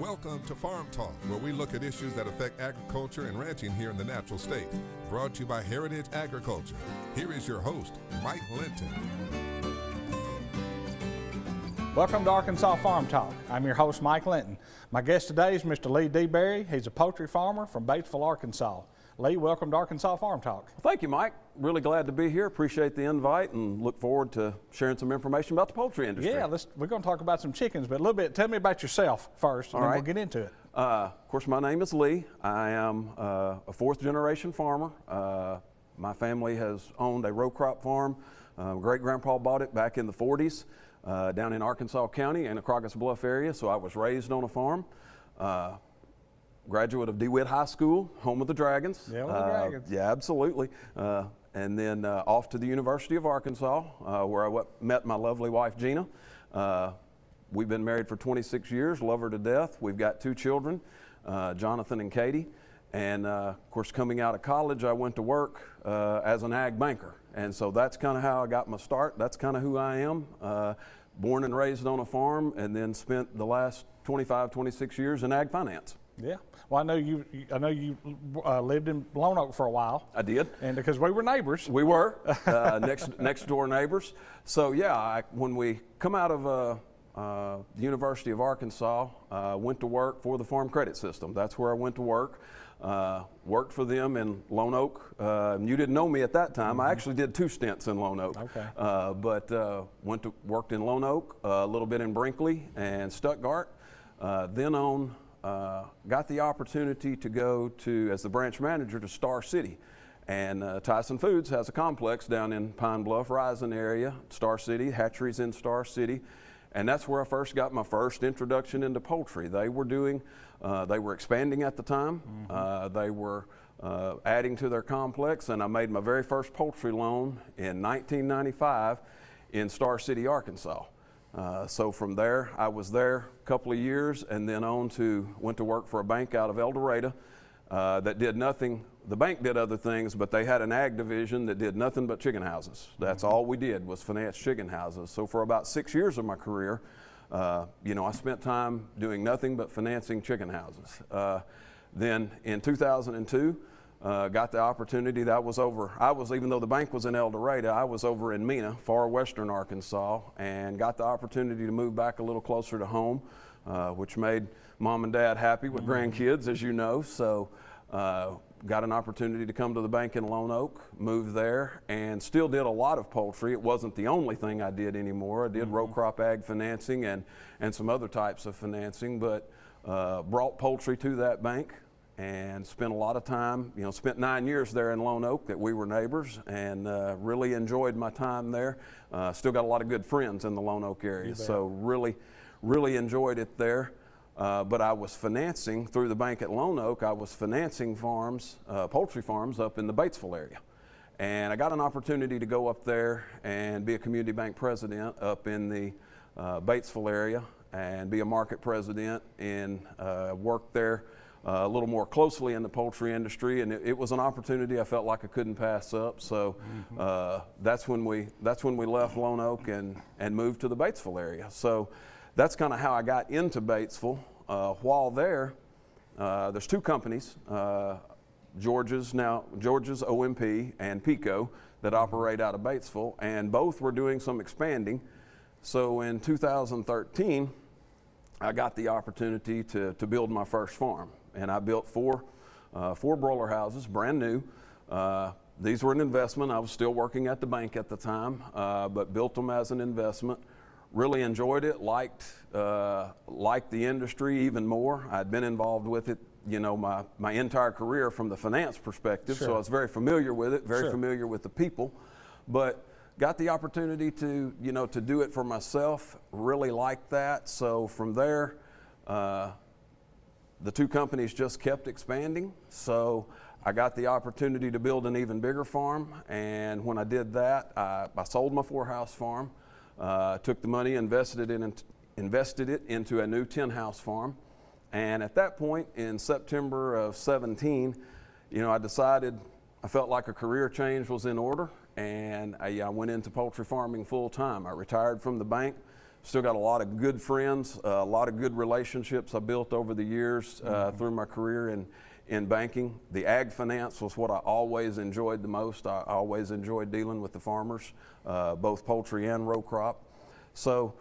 Welcome to Farm Talk, where we look at issues that affect agriculture and ranching here in the natural state. Brought to you by Heritage Agriculture. Here is your host, Mike Linton. Welcome to Arkansas Farm Talk. I'm your host, Mike Linton. My guest today is Mr. Lee Debarry. He's a poultry farmer from Batesville, Arkansas. Lee, welcome to Arkansas Farm Talk. Well, thank you, Mike. Really glad to be here. Appreciate the invite and look forward to sharing some information about the poultry industry. Yeah, we're going to talk about some chickens, but a little bit, tell me about yourself first, and then we'll get into it. Of course, my name is Lee. I am a fourth generation farmer. My family has owned a row crop farm. Great-grandpa bought it back in the 40s down in Arkansas County in the Crockett's Bluff area, so I was raised on a farm. Graduate of DeWitt High School, home of the Dragons. Yeah, the Dragons. Yeah, absolutely. And then off to the University of Arkansas, where I met my lovely wife, Gina. We've been married for 26 years, love her to death. We've got two children, Jonathan and Katie. And of course, coming out of college, I went to work as an ag banker. And so that's kind of how I got my start. That's kind of who I am. Born and raised on a farm, and then spent the last 25, 26 years in ag finance. Yeah. Well, I know you lived in Lone Oak for a while. I did. And because we were neighbors. We were next door neighbors. So yeah, when we come out of the University of Arkansas, went to work for the Farm Credit System. That's where I went to work. Worked for them in Lone Oak. You didn't know me at that time. Mm-hmm. I actually did 2 stints in Lone Oak. Okay. But worked in Lone Oak, a little bit in Brinkley and Stuttgart. Got the opportunity to go as the branch manager to Star City. And Tyson Foods has a complex down in Pine Bluff, Rising area, Star City, hatcheries in Star City. And that's where I first got my first introduction into poultry. They were expanding at the time. Mm-hmm. They were adding to their complex, and I made my very first poultry loan in 1995 in Star City, Arkansas. So from there, I was there a couple of years, and then went to work for a bank out of El Dorado that did nothing. The bank did other things, but they had an ag division that did nothing but chicken houses. That's all we did, was finance chicken houses. So for about 6 years of my career, I spent time doing nothing but financing chicken houses. Then in 2002, got the opportunity. Even though the bank was in El Dorado, I was over in Mena, far western Arkansas, and got the opportunity to move back a little closer to home, which made mom and dad happy with grandkids, as you know. So got an opportunity to come to the bank in Lone Oak, moved there, and still did a lot of poultry. It wasn't the only thing I did anymore. I did row crop ag financing and some other types of financing, but brought poultry to that bank and spent a lot of time, spent 9 years there in Lone Oak that we were neighbors, and really enjoyed my time there. Still got a lot of good friends in the Lone Oak area, so really enjoyed it there. But I was financing through the bank at Lone Oak. I was financing poultry farms up in the Batesville area. And I got an opportunity to go up there and be a community bank president up in the Batesville area and be a market president and work there a little more closely in the poultry industry. And it was an opportunity I felt like I couldn't pass up. So that's when we left Lone Oak and moved to the Batesville area. So that's kind of how I got into Batesville. While there's 2 companies, George's OMP and Pico, that operate out of Batesville, and both were doing some expanding. So in 2013, I got the opportunity to build my first farm, and I built four broiler houses, brand new. These were an investment. I was still working at the bank at the time, but built them as an investment. Really enjoyed it, liked the industry even more. I'd been involved with it, my entire career from the finance perspective, so I was very familiar with it, familiar with the people, but got the opportunity to do it for myself, really liked that. So from there, the 2 companies just kept expanding, so I got the opportunity to build an even bigger farm, and when I did that, I sold my 4-house farm. Took the money, invested it into a new 10-house farm, and at that point in September of 17, I decided I felt like a career change was in order, and I went into poultry farming full time. I retired from the bank, Still got a lot of good friends, a lot of good relationships I built over the years through my career in banking. The ag finance was what I always enjoyed the most. I always enjoyed dealing with the farmers, both poultry and row crop. So,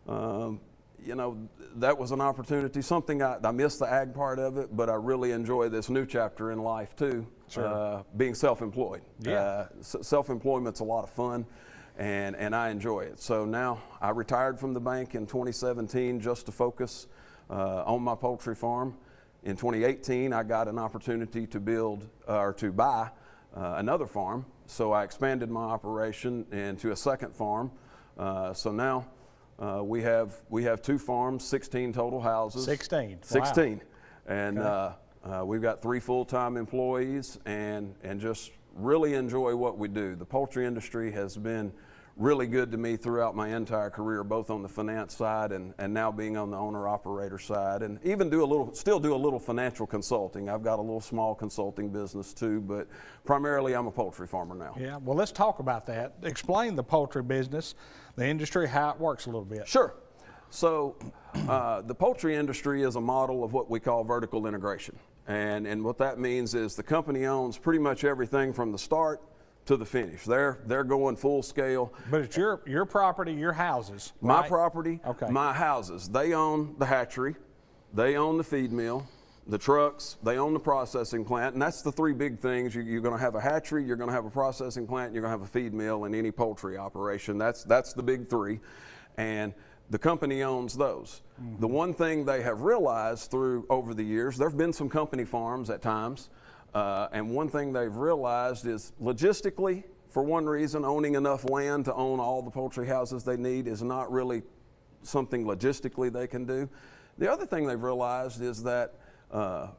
you know, that was an opportunity. Something I missed the ag part of it, but I really enjoy this new chapter in life too. Sure. Being self-employed. Yeah. Self-employment's a lot of fun. And I enjoy it. So now I retired from the bank in 2017 just to focus on my poultry farm. In 2018, I got an opportunity to buy another farm. So I expanded my operation into a second farm. So now we have 2 farms, 16 total houses. 16. 16. Wow. And we've got 3 full-time employees and just really enjoy what we do. The poultry industry has been really good to me throughout my entire career, both on the finance side and now being on the owner-operator side, and even still do a little financial consulting. I've got a little small consulting business too, but primarily I'm a poultry farmer now. Yeah, well, let's talk about that. Explain the poultry business, the industry, how it works a little bit. Sure. So the poultry industry is a model of what we call vertical integration. And what that means is the company owns pretty much everything from the start to the finish. They're going full scale. But it's your property, your houses, My right? property, okay. My houses. They own the hatchery, they own the feed mill, the trucks, they own the processing plant, and that's the 3 big things. You're going to have a hatchery, you're going to have a processing plant, and you're going to have a feed mill in any poultry operation. That's the big 3, and the company owns those. Mm-hmm. The one thing they have realized over the years, there have been some company farms at times, and one thing they've realized is logistically, for one reason, owning enough land to own all the poultry houses they need is not really something logistically they can do. The other thing they've realized is that,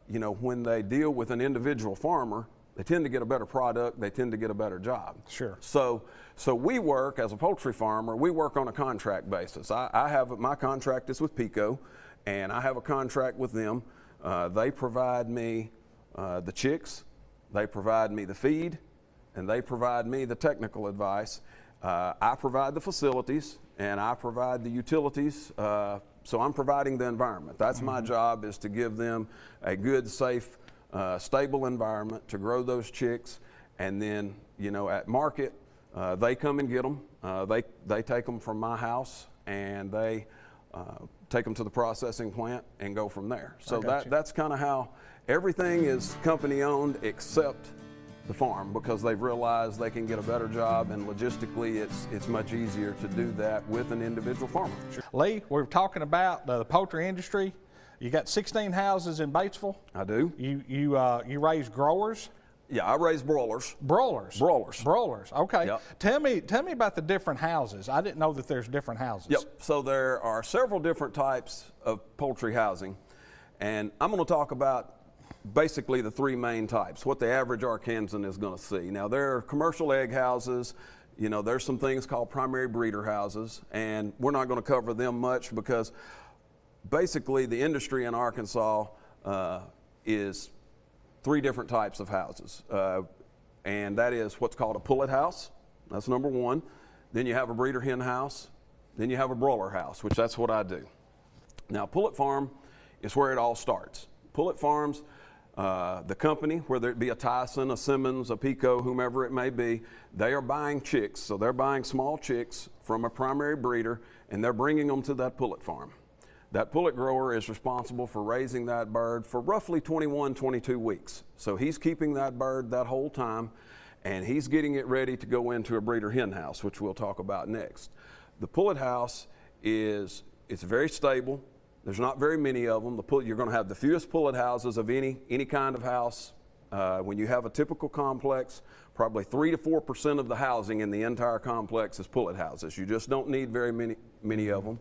you know, when they deal with an individual farmer, they tend to get a better product, they tend to get a better job. Sure. So we work, as a poultry farmer, we work on a contract basis. My contract is with Pico, and I have a contract with them. They provide me the chicks, they provide me the feed, and they provide me the technical advice. I provide the facilities, and I provide the utilities. So I'm providing the environment. That's my job, is to give them a good, safe, stable environment to grow those chicks. And then, you know, at market, they come and get them. They take them from my house, and they take them to the processing plant and go from there. So that's kind of how everything is company owned except the farm, because they've realized they can get a better job, and logistically it's much easier to do that with an individual farmer. Lee, we're talking about the poultry industry. You got 16 houses in Batesville. I do. You raise growers. Yeah, I raise broilers. Broilers. Broilers. Okay. Yep. Tell me about the different houses. I didn't know that there's different houses. Yep. So there are several different types of poultry housing, and I'm going to talk about basically the 3 main types, what the average Arkansan is going to see. Now, there are commercial egg houses. You know, there's some things called primary breeder houses, and we're not going to cover them much because basically the industry in Arkansas is 3 different types of houses, and that is what's called a pullet house. That's number 1. Then you have a breeder hen house. Then you have a broiler house, which that's what I do. Now, pullet farm is where it all starts. Pullet farms, the company, whether it be a Tyson, a Simmons, a Pico, whomever it may be, they are buying chicks. So they're buying small chicks from a primary breeder, and they're bringing them to that pullet farm. That pullet grower is responsible for raising that bird for roughly 21, 22 weeks. So he's keeping that bird that whole time, and he's getting it ready to go into a breeder hen house, which we'll talk about next. The pullet house it's very stable. There's not very many of them. You're going to have the fewest pullet houses of any kind of house. When you have a typical complex, probably 3 to 4% of the housing in the entire complex is pullet houses. You just don't need very many of them.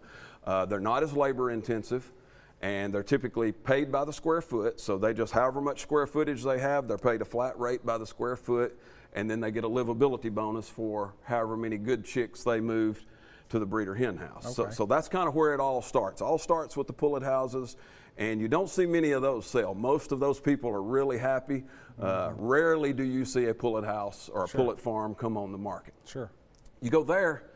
They're not as labor intensive, and they're typically paid by the square foot. So they just, however much square footage they have, they're paid a flat rate by the square foot, and then they get a livability bonus for however many good chicks they moved to the breeder hen house. Okay. So that's kind of where it all starts. All starts with the pullet houses, and you don't see many of those sell. Most of those people are really happy. Rarely do you see a pullet house or a pullet farm come on the market. Sure. You go there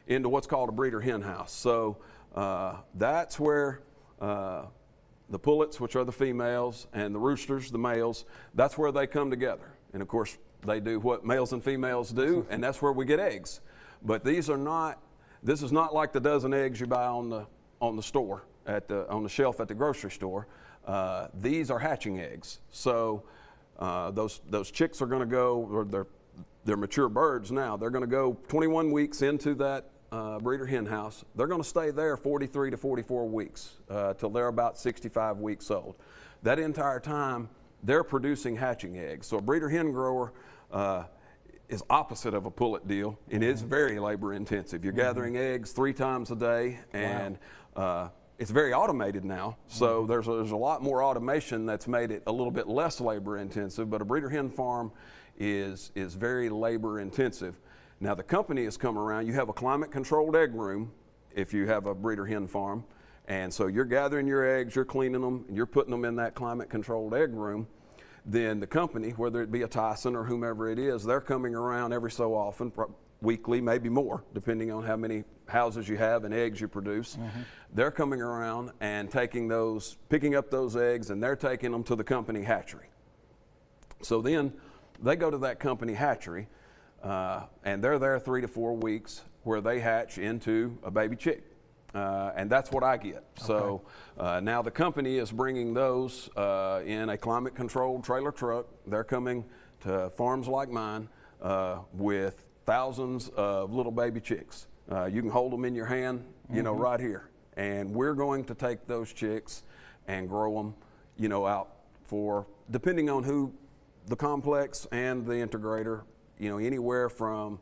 into what's called a breeder hen house. So That's where the pullets, which are the females, and the roosters, the males, that's where they come together. And of course, they do what males and females do, and that's where we get eggs. But this is not like the dozen eggs you buy on the store, on the shelf at the grocery store. These are hatching eggs. So those chicks are going to go, or they're mature birds now. They're going to go 21 weeks into that breeder hen house. They're going to stay there 43 to 44 weeks till they're about 65 weeks old. That entire time, they're producing hatching eggs. So a breeder hen grower is opposite of a pullet deal. It is very labor intensive. You're gathering eggs 3 times a day, and it's very automated now. So there's a lot more automation that's made it a little bit less labor intensive, but a breeder hen farm is very labor intensive. Now the company has come around. You have a climate controlled egg room if you have a breeder hen farm. And so you're gathering your eggs, you're cleaning them, and you're putting them in that climate controlled egg room. Then the company, whether it be a Tyson or whomever it is, they're coming around every so often, weekly, maybe more, depending on how many houses you have and eggs you produce. They're coming around and picking up those eggs, and they're taking them to the company hatchery. So then they go to that company hatchery, and they're there 3 to 4 weeks where they hatch into a baby chick. And that's what I get. So now the company is bringing those in a climate controlled trailer truck. They're coming to farms like mine with thousands of little baby chicks. You can hold them in your hand, you know, right here. And we're going to take those chicks and grow them, you know, out for, depending on who the complex and the integrator, you know, anywhere from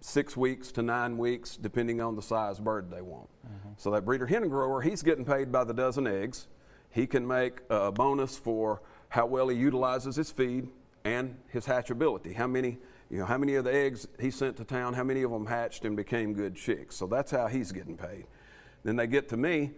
6 weeks to 9 weeks, depending on the size bird they want. So that breeder hen grower, he's getting paid by the dozen eggs. He can make a bonus for how well he utilizes his feed and his hatchability. How many of the eggs he sent to town, how many of them hatched and became good chicks. So that's how he's getting paid. Then they get to me,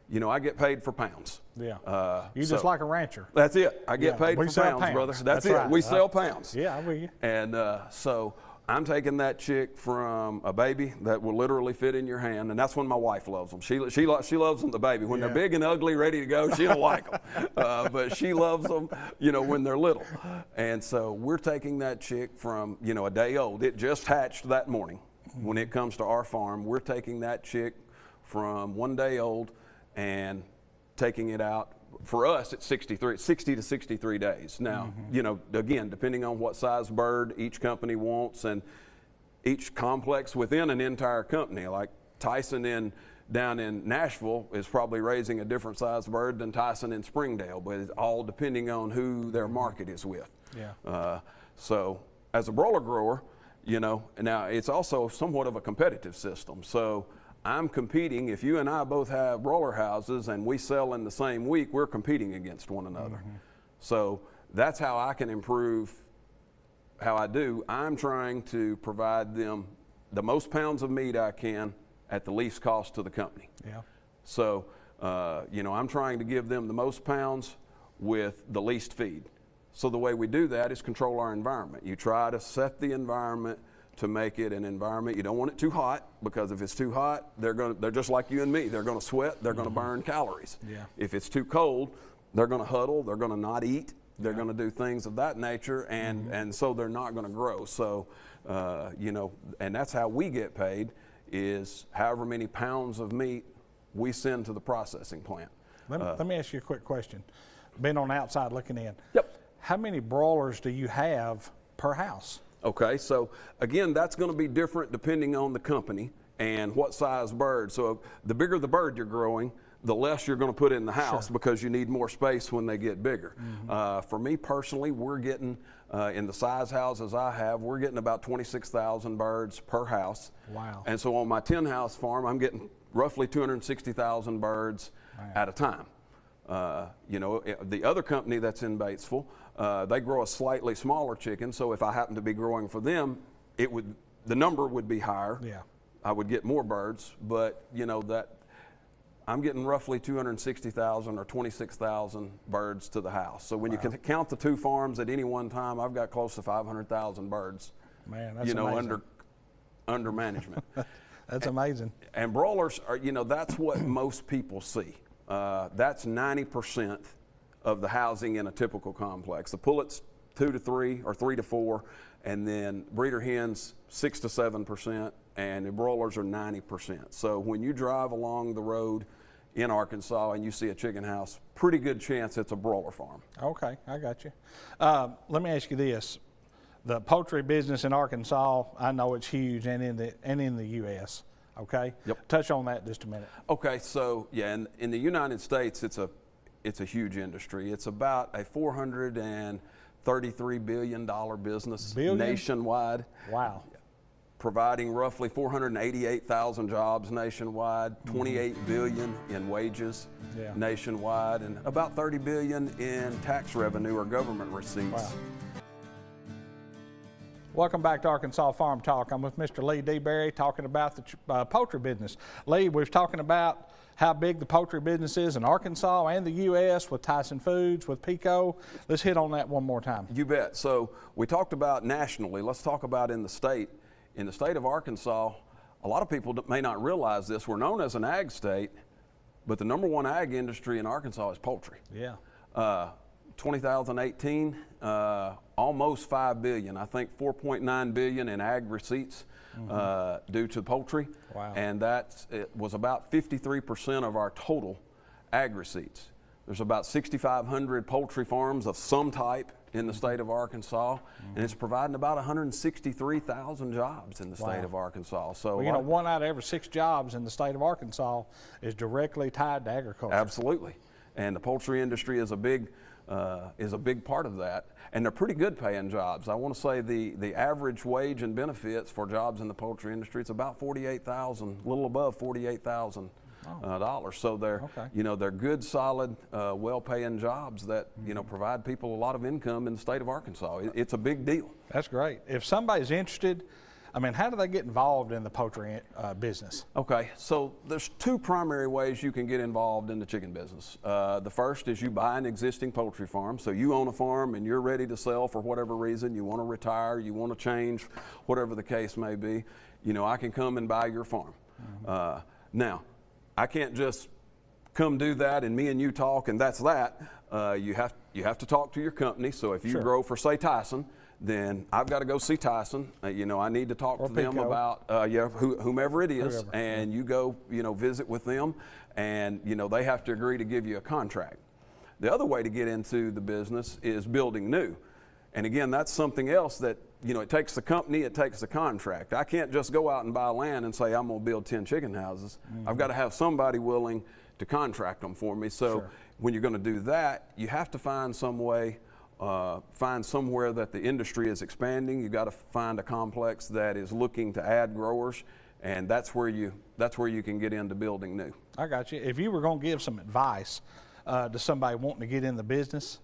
you know, I get paid for pounds. Yeah. You just like a rancher. That's it. I get paid for pounds, brother. That's it. Right. We sell pounds. Yeah, I'm with you. And so I'm taking that chick from a baby that will literally fit in your hand, and that's when my wife loves them. She loves them, the baby. When they're big and ugly, ready to go, she don't like them. But she loves them, you know, when they're little. And so we're taking that chick from, you know, a day old. It just hatched that morning. When it comes to our farm, we're taking that chick from 1 day old and taking it out. For us, it's 60 to 63 days. Now, you know, again, depending on what size bird each company wants and each complex within an entire company, like Tyson down in Nashville is probably raising a different size bird than Tyson in Springdale, but it's all depending on who their market is with. Yeah. So as a broiler grower, you know, now it's also somewhat of a competitive system. So I'm competing. If you and I both have broiler houses and we sell in the same week, we're competing against one another. So that's how I can improve how I do. I'm trying to provide them the most pounds of meat I can at the least cost to the company. Yeah. So, you know, I'm trying to give them the most pounds with the least feed. So the way we do that is control our environment. You try to set the environment to make it an environment. You don't want it too hot, because if it's too hot, they're just like you and me. They're going to sweat. They're going to burn calories. Yeah. If it's too cold, they're going to huddle. They're going to not eat. They're going to do things of that nature, and so they're not going to grow. So, you know, and that's how we get paid, is however many pounds of meat we send to the processing plant. Let me ask you a quick question. Being on the outside looking in. Yep. How many broilers do you have per house? Okay, so again, that's going to be different depending on the company and what size bird. So the bigger the bird you're growing, the less you're going to put in the house, because you need more space when they get bigger. For me personally, we're getting, in the size houses I have, we're getting about 26,000 birds per house. Wow. And so on my 10 house farm, I'm getting roughly 260,000 birds at a time. You know, the other company that's in Batesville, they grow a slightly smaller chicken, so if I happen to be growing for them, the number would be higher. Yeah. I would get more birds, but you know that I'm getting roughly 260,000 or 26,000 birds to the house. So when you can count the two farms at any one time, I've got close to 500,000 birds. Man, that's you know, amazing. under management. That's amazing. And broilers are, that's what most people see. That's 90% of the housing in a typical complex. The pullets 2 to 3 or 3 to 4, and then breeder hens 6 to 7%, and the broilers are 90%. So when you drive along the road in Arkansas and you see a chicken house, pretty good chance it's a broiler farm. Okay, I got you. Let me ask you this. The poultry business in Arkansas, I know it's huge, and in the U.S., okay? Yep. Touch on that just a minute. Okay, so yeah, in the United States, it's a huge industry. It's about a $433 billion business nationwide. Wow. Providing roughly 488,000 jobs nationwide, 28 billion in wages nationwide, and about 30 billion in tax revenue or government receipts. Wow. Welcome back to Arkansas Farm Talk. I'm with Mr. Lee Debarry talking about the poultry business. Lee, we've talking about how big the poultry business is in Arkansas and the U.S. with Tyson Foods, with Pico. Let's hit on that one more time. You bet. So we talked about nationally. Let's talk about in the state. In the state of Arkansas, a lot of people may not realize this. We're known as an ag state, but the #1 ag industry in Arkansas is poultry. Yeah. 2018, almost $5 billion. I think $4.9 billion in ag receipts due to poultry. Wow. And it was about 53% of our total ag receipts. There's about 6,500 poultry farms of some type in the state of Arkansas, and it's providing about 163,000 jobs in the state of Arkansas. So, well, 1 out of every 6 jobs in the state of Arkansas is directly tied to agriculture. Absolutely, and the poultry industry is a big part of that, and they're pretty good paying jobs. I want to say the average wage and benefits for jobs in the poultry industry, it's about $48,000, a little above $48,000. So they're, they're good, solid, well-paying jobs that, provide people a lot of income in the state of Arkansas. It's a big deal. That's great. If somebody's interested, how do they get involved in the poultry business? Okay, so there's 2 primary ways you can get involved in the chicken business. The first is you buy an existing poultry farm. So you own a farm and you're ready to sell for whatever reason. You want to retire, you want to change, whatever the case may be. I can come and buy your farm. Now, I can't just come do that and me and you talk and that's that. You have to talk to your company. So if you grow for, say, Tyson, then I've got to go see Tyson. I need to talk to them about whomever it is, and you go visit with them, and they have to agree to give you a contract. The other way to get into the business is building new, and again, that's something else that it takes the company, it takes the contract. I can't just go out and buy land and say I'm going to build 10 chicken houses. I've got to have somebody willing to contract them for me. So when you're going to do that, you have to find some way. Find somewhere that the industry is expanding. You got to find a complex that is looking to add growers, and that's where you can get into building new. I got you. If you were going to give some advice to somebody wanting to get in the business,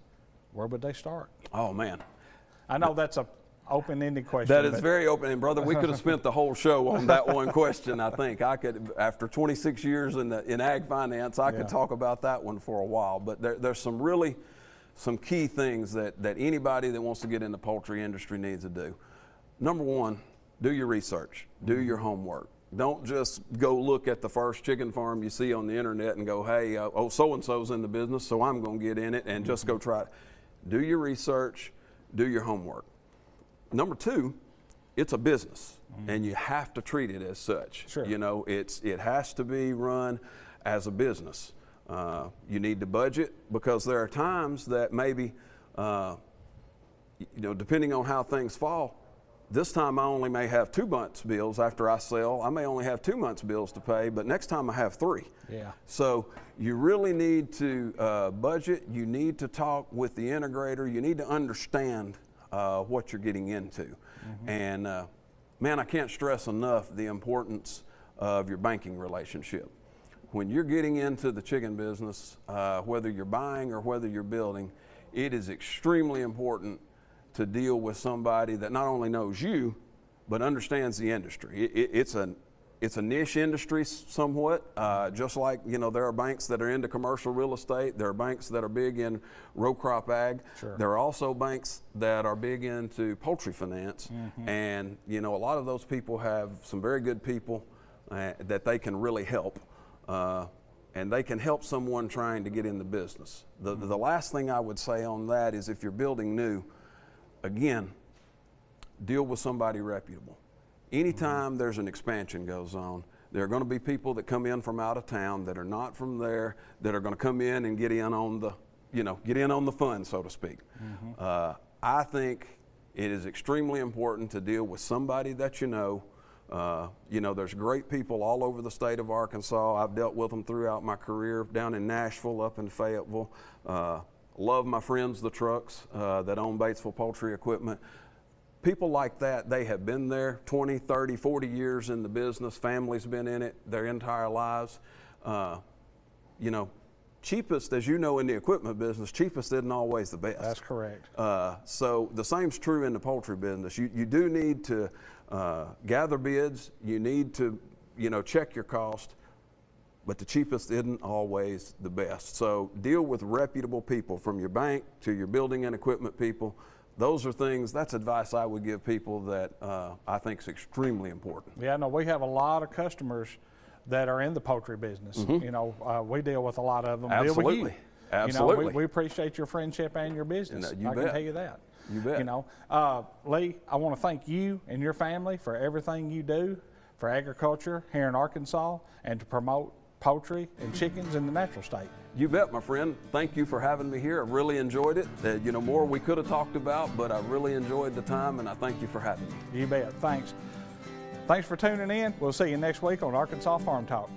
where would they start? Oh man, I know that's a open-ended question. That is very open, and brother, we could have spent the whole show on that one question. I think I could, after 26 years in ag finance, I could talk about that one for a while. But there's some key things that anybody that wants to get in the poultry industry needs to do. Number 1, do your research, do your homework. Don't just go look at the first chicken farm you see on the internet and go, hey, so-and-so's in the business, so I'm going to get in it, and just go try it. Do your research, do your homework. Number 2, it's a business, and you have to treat it as such. Sure. It has to be run as a business. You need to budget, because there are times that maybe, depending on how things fall, this time I only may have 2 months' bills after I sell. I may only have 2 months' bills to pay, but next time I have 3. Yeah. So you really need to budget. You need to talk with the integrator. You need to understand what you're getting into. And man, I can't stress enough the importance of your banking relationship. When you're getting into the chicken business, whether you're buying or whether you're building, it is extremely important to deal with somebody that not only knows you, but understands the industry. It's a niche industry somewhat, just like, there are banks that are into commercial real estate. There are banks that are big in row crop ag. Sure. There are also banks that are big into poultry finance. And, a lot of those people have some very good people that they can really help. And they can help someone trying to get in the business. The last thing I would say on that is if you're building new, again, deal with somebody reputable. Anytime there's an expansion goes on, there are going to be people that come in from out of town that are not from there that are going to come in and get in on the, get in on the fun, so to speak. I think it is extremely important to deal with somebody that you know. There's great people all over the state of Arkansas. I've dealt with them throughout my career, down in Nashville, up in Fayetteville. Love my friends, the trucks that own Batesville Poultry Equipment. People like that, they have been there 20, 30, 40 years in the business. Family's been in it their entire lives. Cheapest, as you know, in the equipment business, cheapest isn't always the best. That's correct. So the same's true in the poultry business. You do need to gather bids. You need to, check your cost, but the cheapest isn't always the best. So deal with reputable people, from your bank to your building and equipment people. Those are things, that's advice I would give people that I think is extremely important. Yeah, no, we have a lot of customers that are in the poultry business. We deal with a lot of them. Absolutely. Deal with you. Absolutely. We appreciate your friendship and your business. You I bet. can tell you that. You bet. Lee, I want to thank you and your family for everything you do for agriculture here in Arkansas and to promote poultry and chickens in the natural state. You bet, my friend. Thank you for having me here. I really enjoyed it. More we could have talked about, but I really enjoyed the time, and I thank you for having me. You bet. Thanks. Thanks for tuning in. We'll see you next week on Arkansas Farm Talk.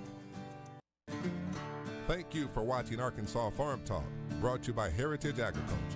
Thank you for watching Arkansas Farm Talk, brought to you by Heritage Agriculture.